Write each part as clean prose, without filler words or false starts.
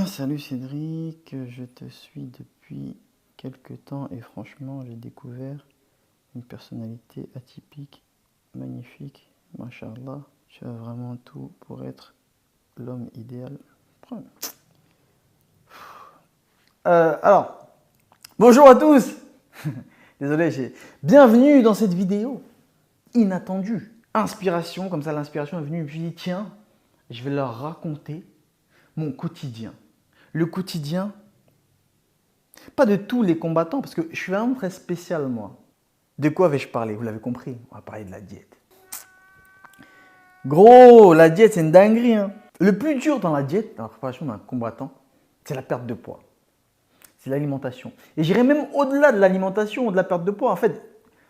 Salut Cédric, je te suis depuis quelques temps et franchement j'ai découvert une personnalité atypique, magnifique, machallah. Tu as vraiment tout pour être l'homme idéal. Alors, bonjour à tous. Désolé, bienvenue dans cette vidéo inattendue. Inspiration, comme ça l'inspiration est venue, je me suis dit tiens, je vais leur raconter mon quotidien. Le quotidien, pas de tous les combattants, parce que je suis vraiment très spécial, moi. De quoi vais-je parler? Vous l'avez compris, on va parler de la diète. Gros, la diète, c'est une dinguerie. Hein. Le plus dur dans la diète, dans la préparation d'un combattant, c'est la perte de poids. C'est l'alimentation. Et j'irais même au-delà de l'alimentation, de la perte de poids. En fait,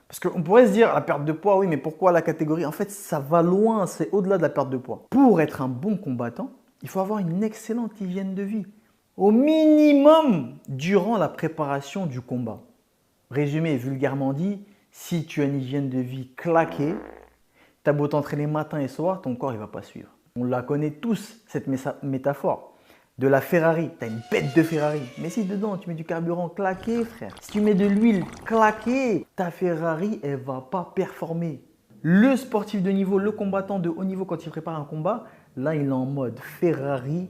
parce qu'on pourrait se dire, la perte de poids, oui, mais pourquoi la catégorie? En fait, ça va loin, c'est au-delà de la perte de poids. Pour être un bon combattant, il faut avoir une excellente hygiène de vie. Au minimum, durant la préparation du combat. Résumé vulgairement dit, si tu as une hygiène de vie claquée, tu as beau t'entraîner matin et soir, ton corps ne va pas suivre. On la connaît tous, cette métaphore. De la Ferrari, tu as une bête de Ferrari. Mais si dedans tu mets du carburant claqué, frère, si tu mets de l'huile claquée, ta Ferrari, elle ne va pas performer. Le sportif de niveau, le combattant de haut niveau, quand il prépare un combat, là, il est en mode Ferrari,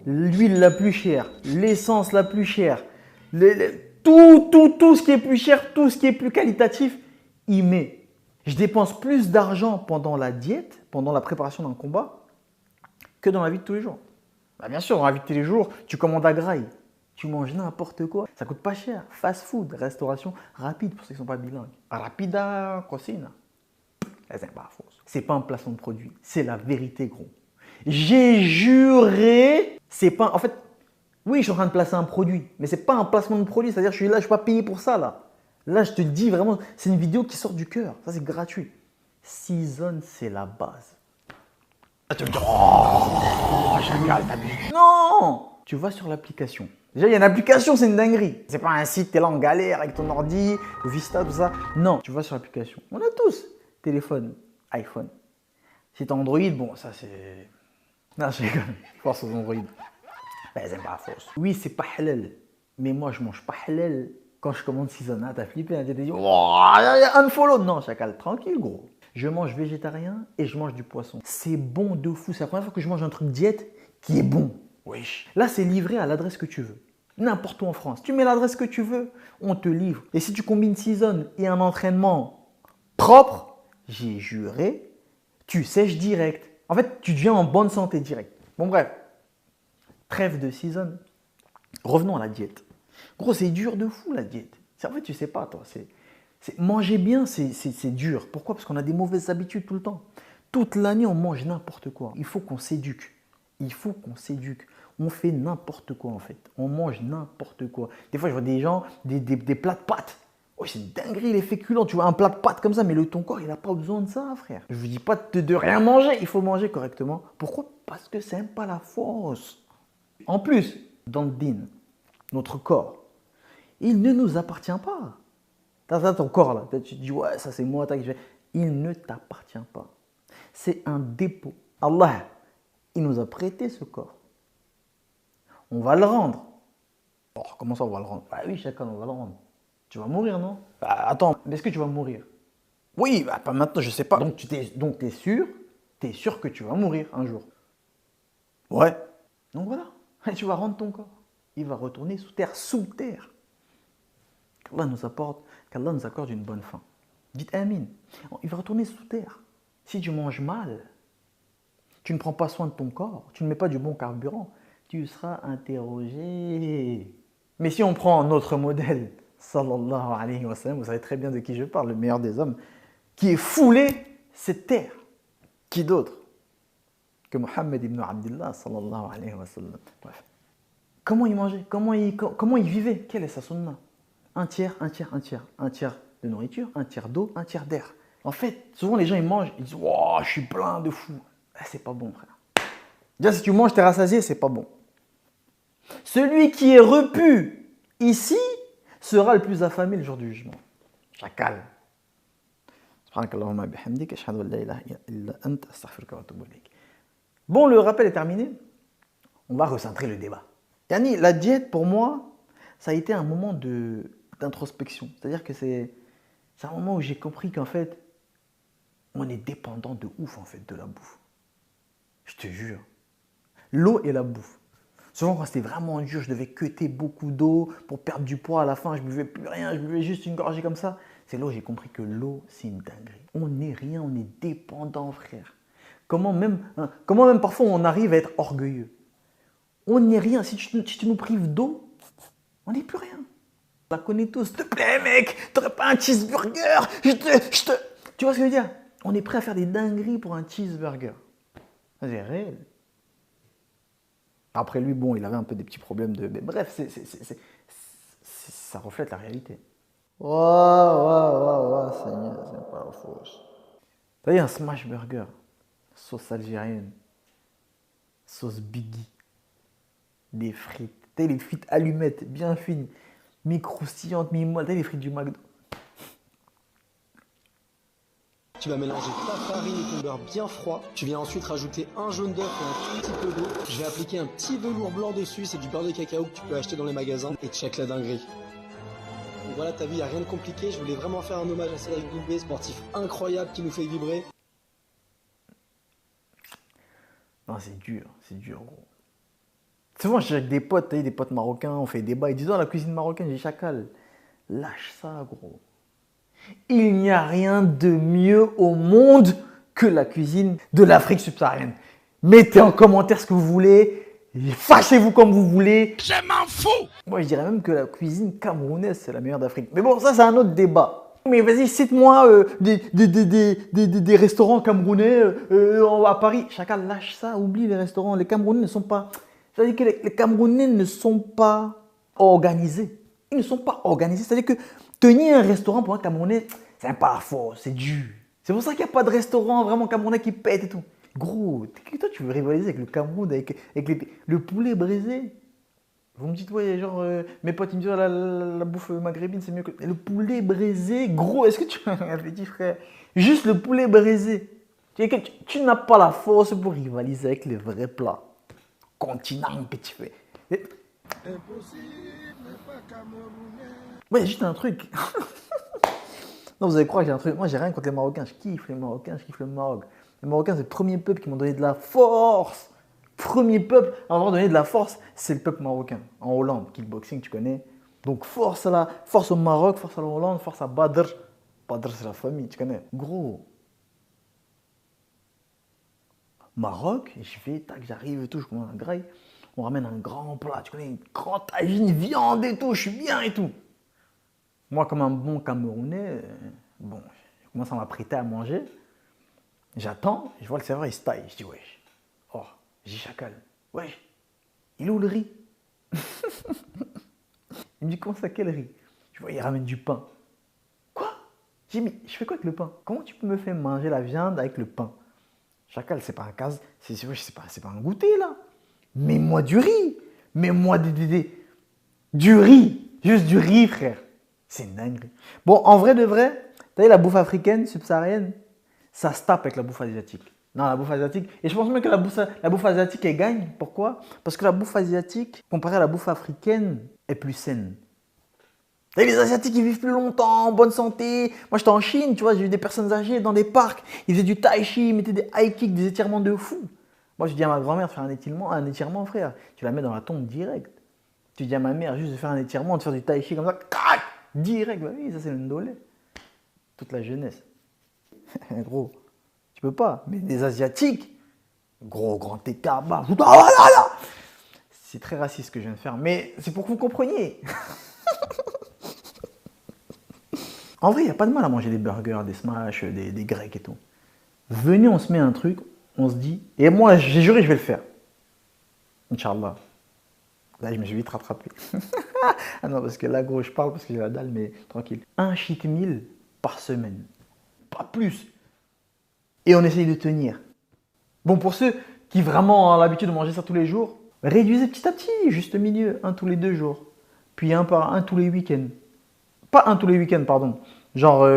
l'huile la plus chère, l'essence la plus chère, tout ce qui est plus cher, tout ce qui est plus qualitatif, il met. Je dépense plus d'argent pendant la diète, pendant la préparation d'un combat, que dans la vie de tous les jours. Bah bien sûr, dans la vie de tous les jours, tu commandes à graille, tu manges n'importe quoi, ça coûte pas cher. Fast food, restauration rapide pour ceux qui ne sont pas bilingues. Rapida cocina. C'est pas un placement de produit, c'est la vérité, gros. J'ai juré, c'est pas. En fait, oui, je suis en train de placer un produit, mais c'est pas un placement de produit, c'est-à-dire que je suis là, je ne suis pas payé pour ça là. Là, je te dis vraiment, c'est une vidéo qui sort du cœur, ça c'est gratuit. Season, c'est la base. Tu me dis, oh, chacal, t'abuses. Non! Tu vas sur l'application. Déjà, il y a une application, c'est une dinguerie. C'est pas un site, t'es là en galère avec ton ordi, Vista, tout ça. Non, tu vas sur l'application. On a tous téléphone, iPhone. Si t'as Android, bon, ça c'est. Non, je rigole. Force aux Android. Ben, c'est pas fausse. Oui, c'est pas halal. Mais moi, je mange pas halal quand je commande Season. T'as flippé, hein, t'as dit, oh, unfollow. Non, chacal, tranquille, gros. Je mange végétarien et je mange du poisson. C'est bon de fou. C'est la première fois que je mange un truc diète qui est bon. Wesh. Là, c'est livré à l'adresse que tu veux. N'importe où en France. Tu mets l'adresse que tu veux, on te livre. Et si tu combines Season et un entraînement propre, j'ai juré, tu sèches direct. En fait, tu deviens en bonne santé direct. Bon, bref. Trêve de Season. Revenons à la diète. Gros, c'est dur de fou la diète. En fait, tu sais pas, toi. Manger bien, c'est dur. Pourquoi? Parce qu'on a des mauvaises habitudes tout le temps. Toute l'année, on mange n'importe quoi. Il faut qu'on s'éduque. Il faut qu'on s'éduque. On fait n'importe quoi en fait. On mange n'importe quoi. Des fois, je vois des gens, des plats de pâtes. Oh, c'est une dinguerie les féculents. Tu vois un plat de pâtes comme ça, mais ton corps, il n'a pas besoin de ça, frère. Je ne vous dis pas de rien manger. Il faut manger correctement. Pourquoi? Parce que c'est pas la force. En plus, dans le din, notre corps, il ne nous appartient pas. T'as ton corps là, tu te dis ouais, ça c'est moi, il ne t'appartient pas. C'est un dépôt. Allah, il nous a prêté ce corps. On va le rendre. Oh, comment ça on va le rendre? Bah oui, chacun on va le rendre. Tu vas mourir, non? Bah, attends, mais est-ce que tu vas mourir? Oui, bah pas maintenant, je sais pas. Donc tu es sûr que tu vas mourir un jour. Ouais. Donc voilà, tu vas rendre ton corps. Il va retourner sous terre, sous terre. Qu'Allah nous accorde une bonne fin. Dites Amin. Il va retourner sous terre. Si tu manges mal, tu ne prends pas soin de ton corps, tu ne mets pas du bon carburant, tu seras interrogé. Mais si on prend notre modèle, sallallahu alayhi wa sallam, vous savez très bien de qui je parle, le meilleur des hommes, qui est foulé cette terre. Qui d'autre que Mohammed ibn Abdullah, sallallahu alayhi wa sallam. Bref. Comment il mangeait? Comment il vivait? Quelle est sa sunna? Un tiers, un tiers, un tiers. Un tiers de nourriture, un tiers d'eau, un tiers d'air. En fait, souvent les gens ils mangent, ils disent wow, je suis plein de fou. C'est pas bon, frère. Déjà, si tu manges, t'es rassasié, c'est pas bon. Celui qui est repu ici sera le plus affamé le jour du jugement. Chacal. Bon, le rappel est terminé. On va recentrer le débat. Yani, la diète, pour moi, ça a été un moment d'introspection. C'est-à-dire que c'est un moment où j'ai compris qu'en fait, on est dépendant de ouf en fait de la bouffe. Je te jure. L'eau et la bouffe. Souvent quand c'était vraiment dur, je devais queuter beaucoup d'eau pour perdre du poids à la fin, je buvais plus rien, je buvais juste une gorgée comme ça. C'est là où j'ai compris que l'eau, c'est une dinguerie. On n'est rien, on est dépendant, frère. Comment même parfois on arrive à être orgueilleux. On n'est rien. Si tu nous prives d'eau, on n'est plus rien. On la connaît tous. S'il te plaît, mec, t'aurais pas un cheeseburger? Tu vois ce que je veux dire? On est prêt à faire des dingueries pour un cheeseburger. C'est réel. Après lui, bon, il avait un peu des petits problèmes de... Mais bref, ça reflète la réalité. Ouais, Seigneur, c'est pas la fausse. T'as vu un smash burger, sauce algérienne, sauce Biggie, des frites. T'as les frites allumettes, bien fines, mi-croustillantes, mi-molles. T'as les frites du McDo. Tu vas mélanger ta farine et ton beurre bien froid. Tu viens ensuite rajouter un jaune d'œuf et un tout petit peu d'eau. Je vais appliquer un petit velours blanc dessus. C'est du beurre de cacao que tu peux acheter dans les magasins. Et check la dinguerie. Donc voilà, t'as vu, il n'y a rien de compliqué. Je voulais vraiment faire un hommage à Cédric Doumbé, sportif incroyable qui nous fait vibrer. Non, c'est dur, gros. Souvent, je suis avec des potes, t'as vu, des potes marocains, on fait des débats. Ils disent, oh, la cuisine marocaine, j'ai chacal. Lâche ça, gros. Il n'y a rien de mieux au monde que la cuisine de l'Afrique subsaharienne. Mettez en commentaire ce que vous voulez, fâchez-vous comme vous voulez. Je m'en fous. Moi, je dirais même que la cuisine camerounaise, c'est la meilleure d'Afrique. Mais bon, ça, c'est un autre débat. Mais vas-y, cite-moi des restaurants camerounais à Paris. Chacun lâche ça, oublie les restaurants. Les Camerounais ne sont pas... C'est-à-dire que les Camerounais ne sont pas organisés. Ils ne sont pas organisés. C'est-à-dire que tenir un restaurant pour un Camerounais, c'est pas la force, c'est dur. C'est pour ça qu'il n'y a pas de restaurant vraiment camerounais qui pète et tout. Gros, toi tu veux rivaliser avec le Cameroun, avec le poulet braisé. Vous me dites, ouais, genre, mes potes ils me disent, la bouffe maghrébine c'est mieux que... Le poulet braisé, gros, est-ce que tu as réfléchi, frère? Juste le poulet braisé. Tu n'as pas la force pour rivaliser avec les vrais plats. Continent que tu fais. Impossible, mais pas camerounais. Ouais, juste un truc. Non, vous allez croire que j'ai un truc. Moi, j'ai rien contre les Marocains. Je kiffe les Marocains, je kiffe le Maroc. Les Marocains, c'est le premier peuple qui m'ont donné de la force. Premier peuple à avoir donné de la force, c'est le peuple marocain. En Hollande, kickboxing, tu connais. Donc, force au Maroc, force à la Hollande, force à Badr. Badr, c'est la famille, tu connais. Gros. Maroc, je vais, tac, j'arrive et tout, je commande un graille. On ramène un grand plat, tu connais, une grande tagine, viande et tout, je suis bien et tout. Moi, comme un bon Camerounais, bon, je commence à m'apprêter à manger. J'attends, je vois le serveur, il se taille. Je dis, wesh. Oh, j'ai chacal. Wesh, il est où le riz? Il me dit, comment ça, quel riz? Je vois, il ramène du pain. Quoi? J'ai dit, mais je fais quoi avec le pain? Comment tu peux me faire manger la viande avec le pain? Chacal, c'est pas un casse, c'est pas un goûter là. Mets-moi du riz. Mets-moi du riz. Juste du riz, frère. C'est une dinguerie. Bon, en vrai de vrai, t'as vu la bouffe africaine, subsaharienne, ça se tape avec la bouffe asiatique. Non, la bouffe asiatique. Et je pense même que la bouffe asiatique, elle gagne. Pourquoi? Parce que la bouffe asiatique, comparée à la bouffe africaine, est plus saine. Et les Asiatiques, ils vivent plus longtemps, en bonne santé. Moi, j'étais en Chine, tu vois, j'ai vu des personnes âgées dans des parcs. Ils faisaient du tai chi, ils mettaient des high kicks, des étirements de fou. Moi, je dis à ma grand-mère de faire un étirement, frère. Tu la mets dans la tombe direct. Tu dis à ma mère juste de faire un étirement, de faire du tai chi comme ça, direct. Bah oui, ça, c'est le ndolé. Toute la jeunesse. Gros, tu peux pas. Mais des Asiatiques, gros, grand écart, bah, c'est très raciste ce que je viens de faire, mais c'est pour que vous compreniez. En vrai, il n'y a pas de mal à manger des burgers, des smash, des grecs et tout. Venez, on se met un truc, on se dit, et moi, j'ai juré, je vais le faire. Inch'Allah. Là, je me suis vite rattrapé. Ah non, parce que là, gros, je parle parce que j'ai la dalle, mais tranquille. Un cheat meal par semaine. Pas plus. Et on essaye de tenir. Bon, pour ceux qui vraiment ont l'habitude de manger ça tous les jours, réduisez petit à petit, juste milieu, un tous les 2 jours. Puis un tous les week-ends. Pas un tous les week-ends, pardon. Genre,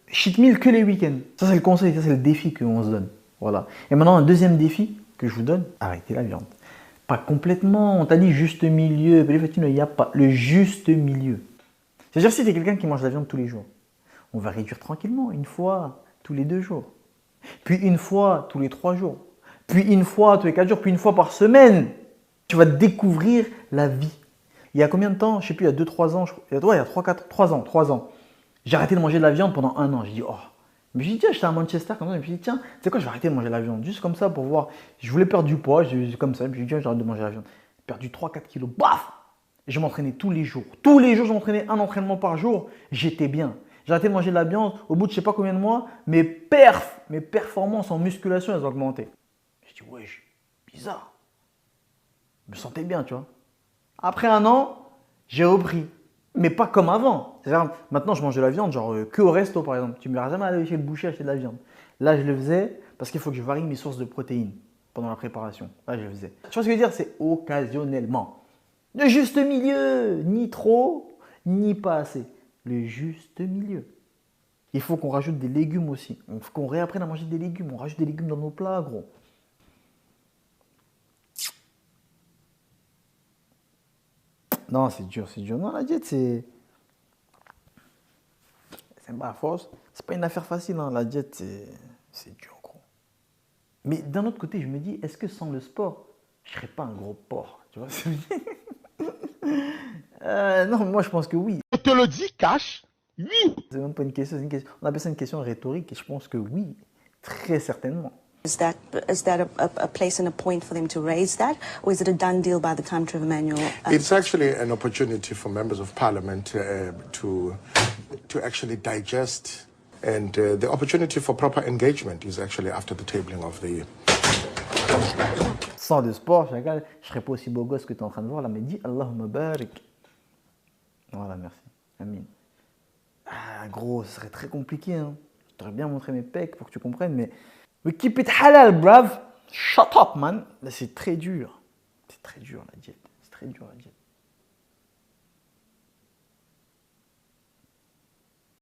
cheat meal que les week-ends. Ça, c'est le conseil, ça, c'est le défi qu'on se donne. Voilà. Et maintenant, un deuxième défi que je vous donne, arrêtez la viande. Pas complètement. On t'a dit juste milieu. Il n'y a pas le juste milieu. C'est-à-dire si tu es quelqu'un qui mange de la viande tous les jours, on va réduire tranquillement, une fois tous les 2 jours. Puis une fois tous les 3 jours. Puis une fois tous les 4 jours. Puis une fois par semaine. Tu vas découvrir la vie. Il y a combien de temps? Je ne sais plus, il y a 2-3 ans. Il y a 3 ans. J'ai arrêté de manger de la viande pendant 1 an. J'ai dit, oh. Mais j'ai dit, tiens, j'étais à Manchester comme ça. Je me suis dit, tiens, tu sais quoi, je vais arrêter de manger de la viande. Juste comme ça pour voir. Je voulais perdre du poids. Comme ça. Je me suis dit, tiens, j'arrête de manger de la viande. J'ai perdu 3-4 kilos. Baf! Et je m'entraînais tous les jours. Tous les jours, je m'entraînais un entraînement par jour. J'étais bien. J'ai arrêté de manger de la viande. Au bout de je ne sais pas combien de mois, mes performances en musculation, elles ont augmenté. Je dis, ouais, bizarre. Je me sentais bien, tu vois. Après 1 an, j'ai repris. Mais pas comme avant. C'est-à-dire, maintenant, je mange de la viande, genre que au resto, par exemple. Tu ne me verras jamais aller chez le boucher acheter de la viande. Là, je le faisais parce qu'il faut que je varie mes sources de protéines pendant la préparation. Là, je le faisais. Tu vois ce que je veux dire? C'est occasionnellement. Le juste milieu, ni trop, ni pas assez. Le juste milieu. Il faut qu'on rajoute des légumes aussi. Il faut qu'on réapprenne à manger des légumes. On rajoute des légumes dans nos plats, gros. Non, c'est dur, c'est dur. Non, la diète, c'est pas force. C'est pas une affaire facile, hein. La diète, c'est dur, gros. Mais d'un autre côté, je me dis, est-ce que sans le sport, je serais pas un gros porc? Tu vois ce que je veux dire? Non, moi, je pense que oui. Je te le dis, cash, oui. C'est même pas une question, c'est une question. On appelle ça une question rhétorique et je pense que oui, très certainement. Is that a place and a point for them to raise that, or is it a done deal by the time Trevor Manuel? It's actually an opportunity for members of parliament to actually digest, and the opportunity for proper engagement is actually after the tabling of the. Sans le sport, je serais pas aussi beau gosse que tu es en train de voir là, mais dis Allahumma barik. Voilà, merci. Amin. Ah, gros, ce serait très compliqué. Hein. Je t'aurais bien montré mes pecs pour que tu comprennes, mais keep it halal, bruv. Shut up, man. Là, c'est très dur. C'est très dur, la diète. C'est très dur, la diète.